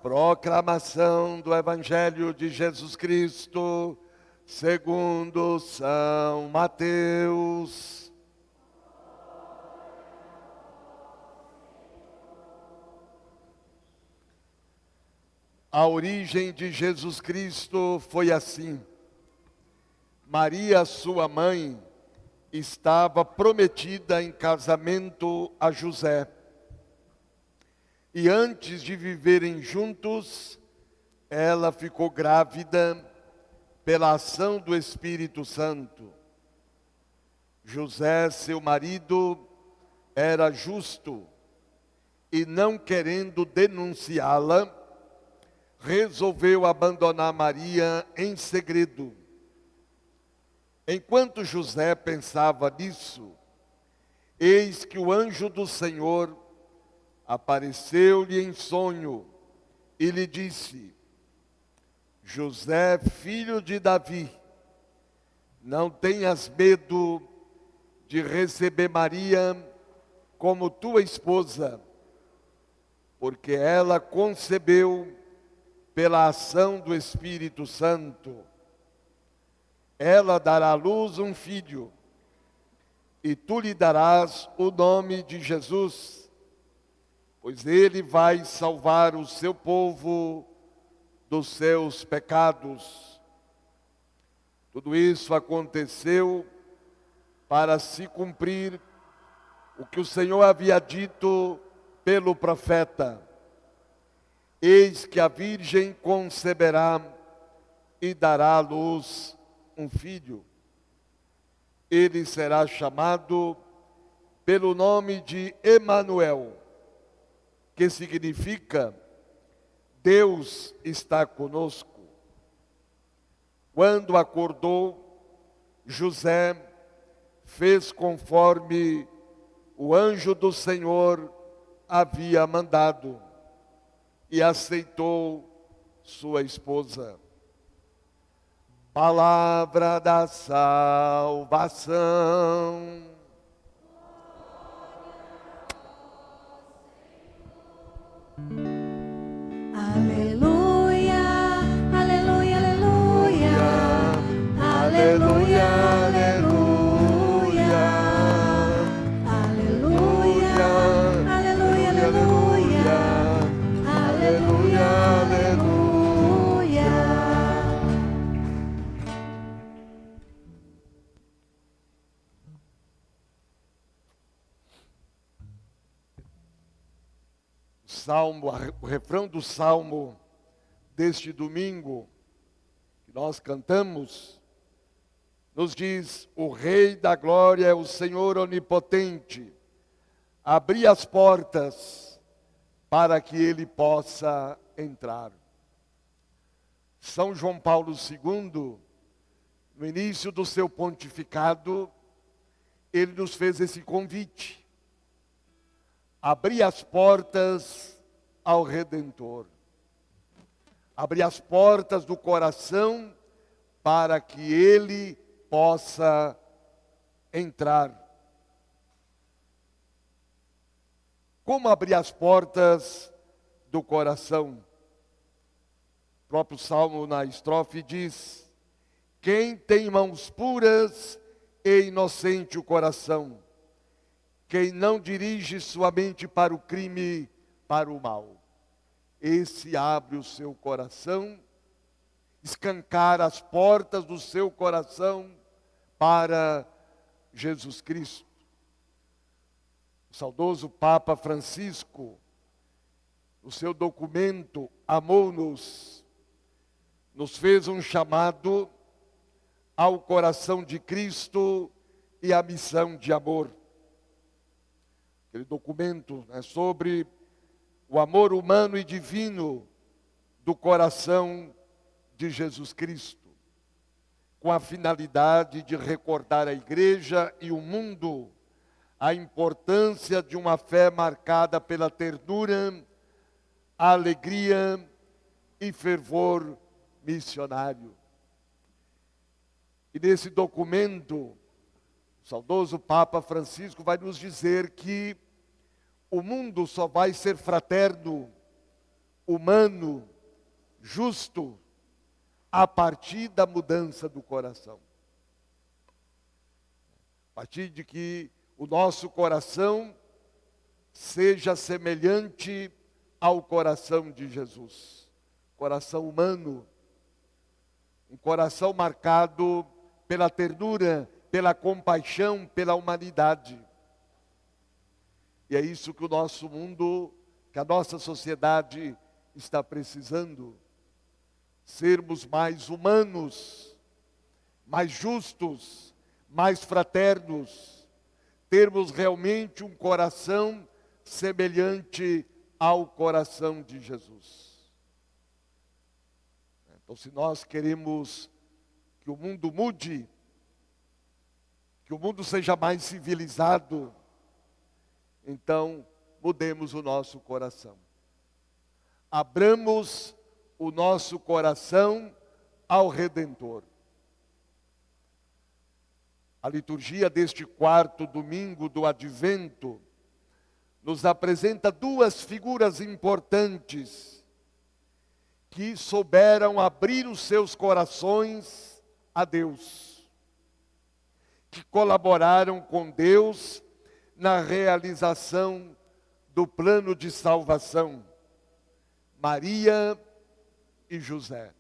Proclamação do Evangelho de Jesus Cristo, segundo São Mateus. A origem de Jesus Cristo foi assim. Maria, sua mãe, estava prometida em casamento a José. E antes de viverem juntos, ela ficou grávida pela ação do Espírito Santo. José, seu marido, era justo e, não querendo denunciá-la, resolveu abandonar Maria em segredo. Enquanto José pensava nisso, eis que o anjo do Senhor apareceu-lhe em sonho e lhe disse: José, filho de Davi, não tenhas medo de receber Maria como tua esposa, porque ela concebeu pela ação do Espírito Santo. Ela dará à luz um filho, e tu lhe darás o nome de Jesus, pois ele vai salvar o seu povo dos seus pecados. Tudo isso aconteceu para se cumprir o que o Senhor havia dito pelo profeta: eis que a virgem conceberá e dará à luz um filho. Ele será chamado pelo nome de Emanuel, que significa Deus está conosco. Quando acordou, José fez conforme o anjo do Senhor havia mandado e aceitou sua esposa. Palavra da salvação. Aleluia, aleluia, aleluia, aleluia, aleluia, aleluia, aleluia, aleluia, aleluia. O refrão do salmo deste domingo, que nós cantamos, nos diz: o Rei da Glória é o Senhor onipotente, abri as portas para que ele possa entrar. São João Paulo II, no início do seu pontificado, ele nos fez esse convite: abrir as portas ao Redentor. Abrir as portas do coração para que ele possa entrar. Como abrir as portas do coração? O próprio Salmo, na estrofe, diz: quem tem mãos puras e inocente o coração, quem não dirige sua mente para o crime, para o mal, esse abre o seu coração, escancara as portas do seu coração para Jesus Cristo. O saudoso Papa Francisco, no seu documento Amou-nos, nos fez um chamado ao coração de Cristo e à missão de amor. Aquele documento é sobre o amor humano e divino do coração de Jesus Cristo, com a finalidade de recordar à igreja e o mundo a importância de uma fé marcada pela ternura, a alegria e fervor missionário. E nesse documento, o saudoso Papa Francisco vai nos dizer que o mundo só vai ser fraterno, humano, justo, a partir da mudança do coração. A partir de que o nosso coração seja semelhante ao coração de Jesus. Coração humano, um coração marcado pela ternura, pela compaixão, pela humanidade. E é isso que o nosso mundo, que a nossa sociedade está precisando. Sermos mais humanos, mais justos, mais fraternos, termos realmente um coração semelhante ao coração de Jesus. Então, se nós queremos que o mundo mude, que o mundo seja mais civilizado, então mudemos o nosso coração. Abramos o nosso coração ao Redentor. A liturgia deste quarto domingo do Advento nos apresenta duas figuras importantes que souberam abrir os seus corações a Deus, que colaboraram com Deus na realização do plano de salvação, Maria e José.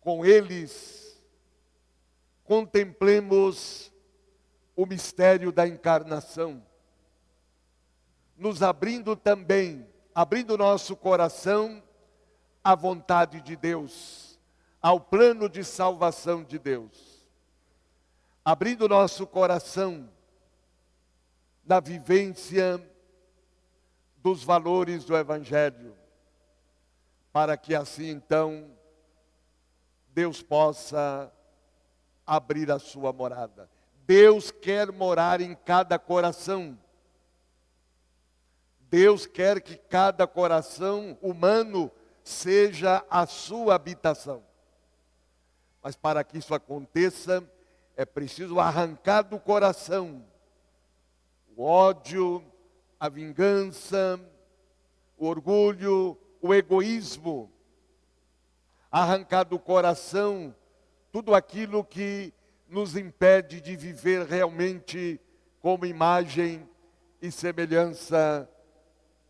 Com eles, contemplemos o mistério da encarnação, nos abrindo também, abrindo nosso coração à vontade de Deus, ao plano de salvação de Deus. Abrindo nosso coração na vivência dos valores do Evangelho, para que assim então Deus possa abrir a sua morada. Deus quer morar em cada coração. Deus quer que cada coração humano seja a sua habitação. Mas para que isso aconteça, é preciso arrancar do coração o ódio, a vingança, o orgulho, o egoísmo. Arrancar do coração tudo aquilo que nos impede de viver realmente como imagem e semelhança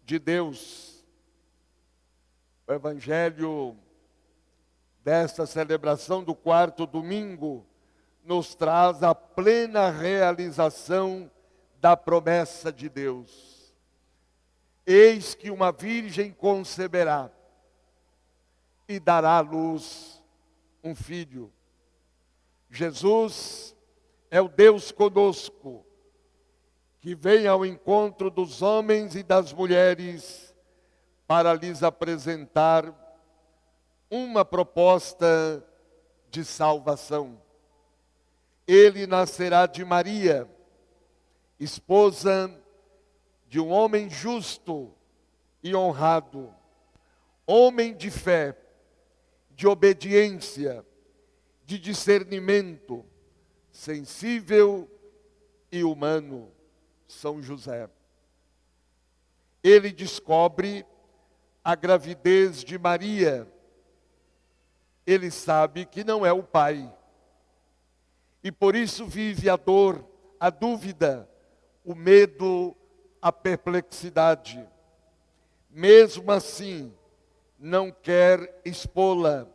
de Deus. O Evangelho desta celebração do quarto domingo nos traz a plena realização da promessa de Deus. Eis que uma virgem conceberá e dará à luz um filho. Jesus é o Deus conosco, que vem ao encontro dos homens e das mulheres para lhes apresentar uma proposta de salvação. Ele nascerá de Maria, esposa de um homem justo e honrado, homem de fé, de obediência, de discernimento, sensível e humano, São José. Ele descobre a gravidez de Maria. Ele sabe que não é o pai. E por isso vive a dor, a dúvida, o medo, a perplexidade. Mesmo assim, não quer expô-la,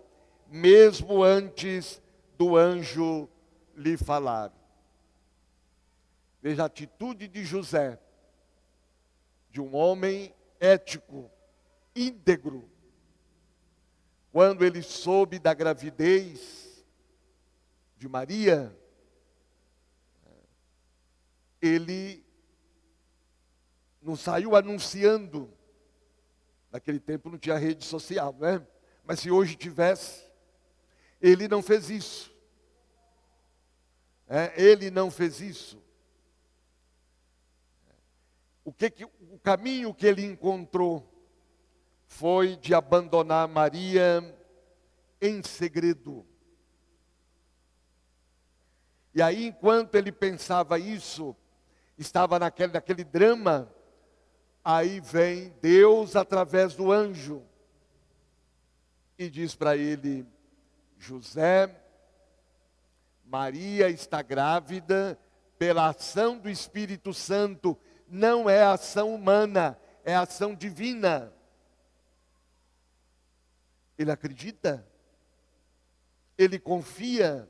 mesmo antes do anjo lhe falar. Veja a atitude de José, de um homem ético, íntegro. Quando ele soube da gravidez de Maria, ele não saiu anunciando. Naquele tempo não tinha rede social, né? Mas se hoje tivesse, ele não fez isso. Ele não fez isso. O caminho que ele encontrou foi de abandonar Maria em segredo. E aí, enquanto ele pensava isso, estava naquele drama, Aí vem Deus através do anjo e diz para ele: José, Maria está grávida pela ação do Espírito Santo. Não é ação humana, é ação divina. Ele acredita, ele confia.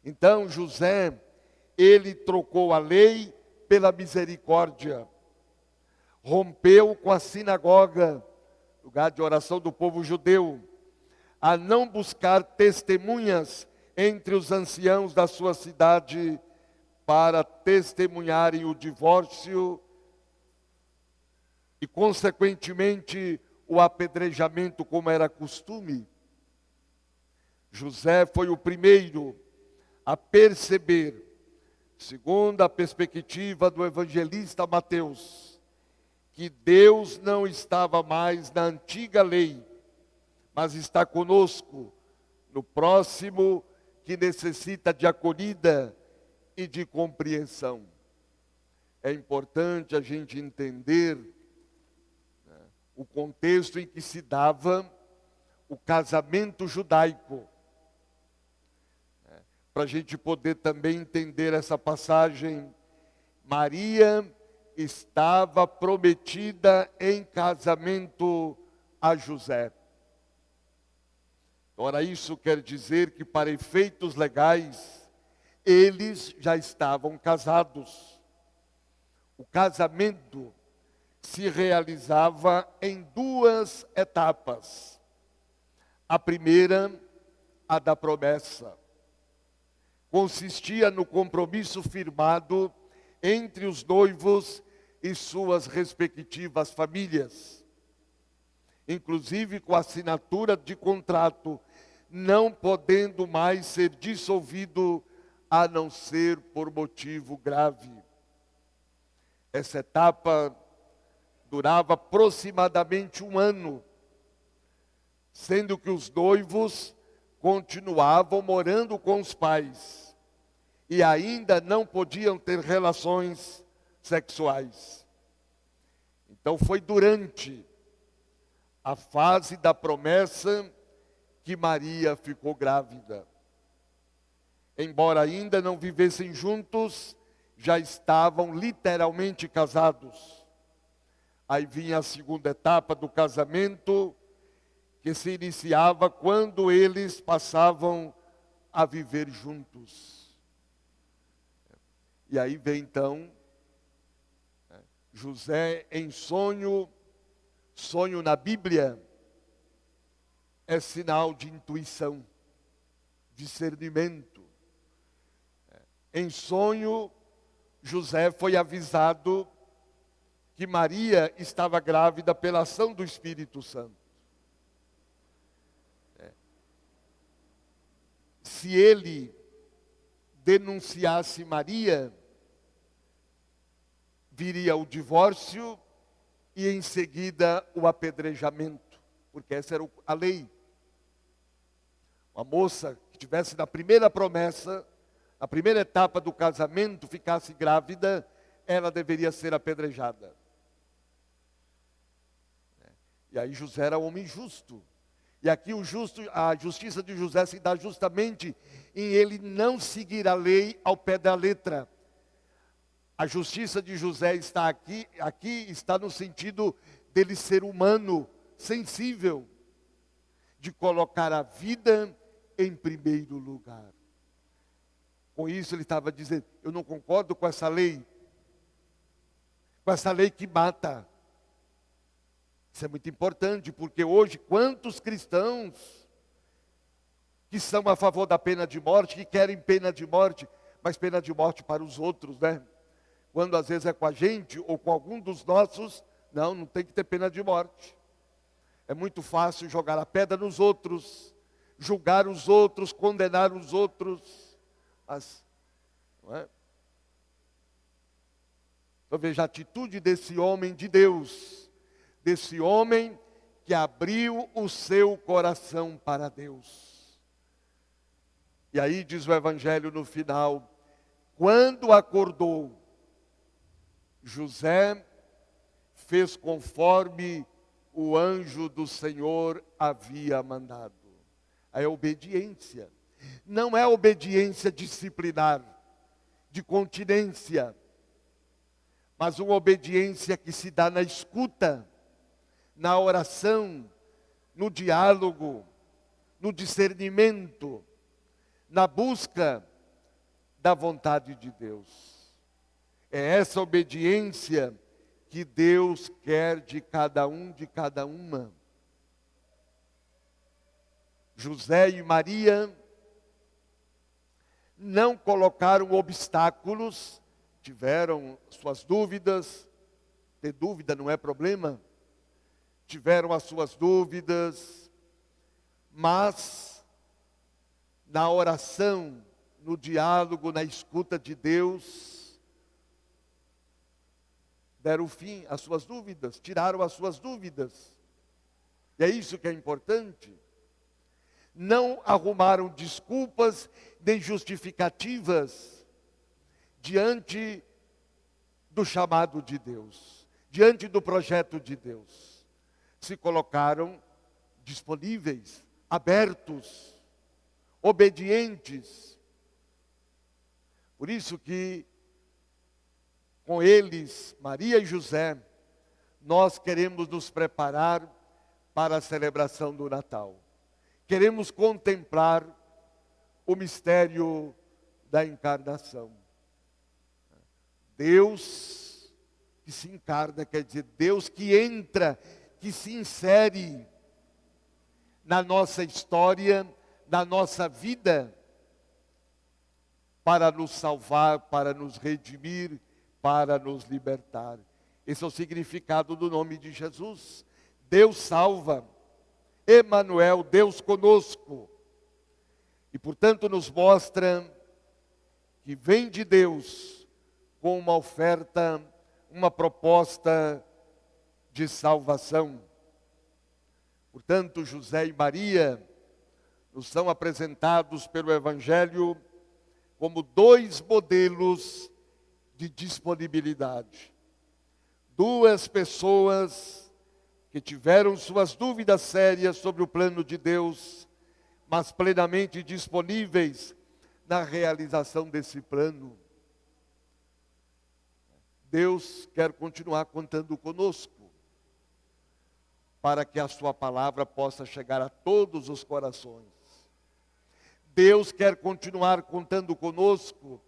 Então José, ele trocou a lei pela misericórdia, rompeu com a sinagoga, lugar de oração do povo judeu, a não buscar testemunhas entre os anciãos da sua cidade para testemunharem o divórcio e, consequentemente, o apedrejamento, como era costume. José foi o primeiro a perceber, segundo a perspectiva do evangelista Mateus, que Deus não estava mais na antiga lei, mas está conosco, no próximo que necessita de acolhida e de compreensão. É importante a gente entender, né, o contexto em que se dava o casamento judaico, para a gente poder também entender essa passagem. Maria estava prometida em casamento a José. Ora, isso quer dizer que, para efeitos legais, eles já estavam casados. O casamento se realizava em duas etapas. A primeira, a da promessa, consistia no compromisso firmado entre os noivos e suas respectivas famílias, inclusive com a assinatura de contrato, não podendo mais ser dissolvido a não ser por motivo grave. Essa etapa durava aproximadamente 1 ano, sendo que os noivos continuavam morando com os pais e ainda não podiam ter relações sexuais. Então foi durante a fase da promessa que Maria ficou grávida. Embora ainda não vivessem juntos, já estavam literalmente casados. Aí vinha a segunda etapa do casamento, que se iniciava quando eles passavam a viver juntos. E aí vem então José em sonho. Sonho na Bíblia é sinal de intuição, discernimento. Em sonho, José foi avisado que Maria estava grávida pela ação do Espírito Santo. Se ele denunciasse Maria, viria o divórcio e em seguida o apedrejamento, porque essa era a lei. Uma moça que tivesse na primeira promessa, na primeira etapa do casamento, ficasse grávida, ela deveria ser apedrejada. E aí José era homem justo. E aqui a justiça de José se dá justamente em ele não seguir a lei ao pé da letra. A justiça de José está aqui está no sentido dele ser humano, sensível, de colocar a vida em primeiro lugar. Com isso ele estava dizendo: eu não concordo com essa lei que mata. Isso é muito importante, porque hoje quantos cristãos que são a favor da pena de morte, que querem pena de morte, mas pena de morte para os outros, né? Quando às vezes é com a gente ou com algum dos nossos, não tem que ter pena de morte. É muito fácil jogar a pedra nos outros, julgar os outros, condenar os outros, mas, não é? Então veja a atitude desse homem de Deus, desse homem que abriu o seu coração para Deus. E aí diz o Evangelho no final: quando acordou, José fez conforme o anjo do Senhor havia mandado. É obediência. Não é obediência disciplinar, de continência, mas uma obediência que se dá na escuta, na oração, no diálogo, no discernimento, na busca da vontade de Deus. É essa obediência que Deus quer de cada um, de cada uma. José e Maria não colocaram obstáculos, tiveram suas dúvidas, ter dúvida não é problema, tiveram as suas dúvidas, mas na oração, no diálogo, na escuta de Deus, deram fim às suas dúvidas, tiraram as suas dúvidas. E é isso que é importante. Não arrumaram desculpas nem justificativas diante do chamado de Deus, diante do projeto de Deus. Se colocaram disponíveis, abertos, obedientes. Por isso que com eles, Maria e José, nós queremos nos preparar para a celebração do Natal. Queremos contemplar o mistério da encarnação. Deus que se encarna, quer dizer, Deus que entra, que se insere na nossa história, na nossa vida, para nos salvar, para nos redimir, para nos libertar. Esse é o significado do nome de Jesus. Deus salva. Emanuel, Deus conosco. E portanto nos mostra que vem de Deus com uma oferta, uma proposta de salvação. Portanto, José e Maria nos são apresentados pelo Evangelho como dois modelos de disponibilidade. Duas pessoas que tiveram suas dúvidas sérias sobre o plano de Deus, mas plenamente disponíveis na realização desse plano. Deus quer continuar contando conosco, para que a sua palavra possa chegar a todos os corações. Deus quer continuar contando conosco,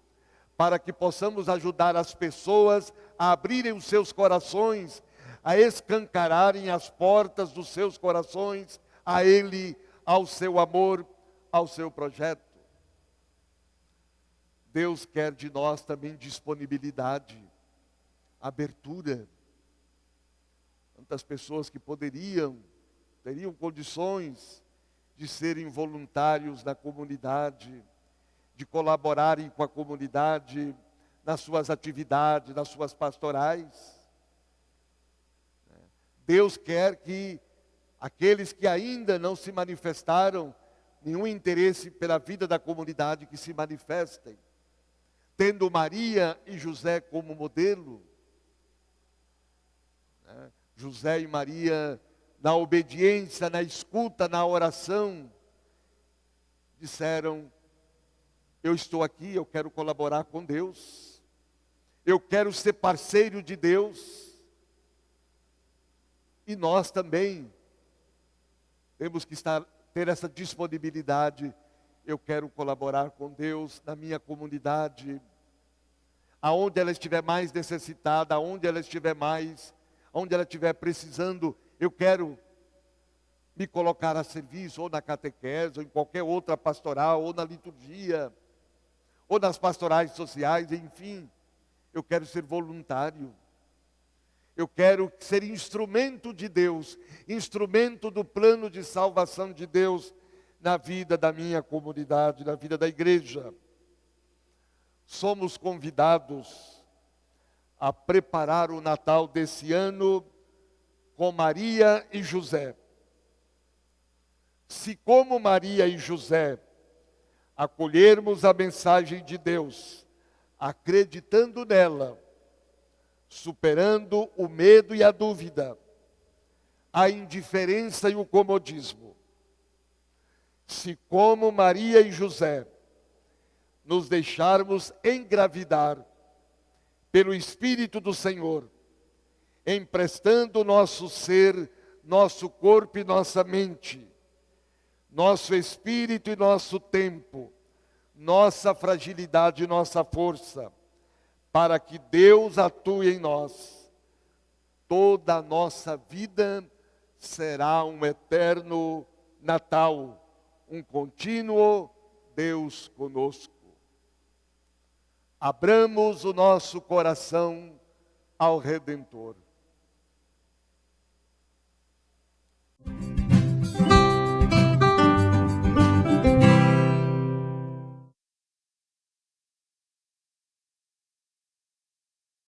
para que possamos ajudar as pessoas a abrirem os seus corações, a escancararem as portas dos seus corações a Ele, ao seu amor, ao seu projeto. Deus quer de nós também disponibilidade, abertura. Tantas pessoas que teriam condições de serem voluntários na comunidade, de colaborarem com a comunidade nas suas atividades, nas suas pastorais. Deus quer que aqueles que ainda não se manifestaram nenhum interesse pela vida da comunidade, que se manifestem, tendo Maria e José como modelo. José e Maria, na obediência, na escuta, na oração, disseram: eu estou aqui, eu quero colaborar com Deus, eu quero ser parceiro de Deus. E nós também temos que ter essa disponibilidade. Eu quero colaborar com Deus na minha comunidade, aonde ela estiver mais necessitada, aonde ela estiver precisando, eu quero me colocar a serviço, ou na catequese, ou em qualquer outra pastoral, ou na liturgia, ou nas pastorais sociais, enfim, eu quero ser voluntário. Eu quero ser instrumento de Deus, instrumento do plano de salvação de Deus na vida da minha comunidade, na vida da igreja. Somos convidados a preparar o Natal desse ano com Maria e José. Se como Maria e José acolhermos a mensagem de Deus, acreditando nela, superando o medo e a dúvida, a indiferença e o comodismo. Se, como Maria e José, nos deixarmos engravidar pelo Espírito do Senhor, emprestando nosso ser, nosso corpo e nossa mente, nosso espírito e nosso tempo, nossa fragilidade e nossa força, para que Deus atue em nós, toda a nossa vida será um eterno Natal, um contínuo Deus conosco. Abramos o nosso coração ao Redentor.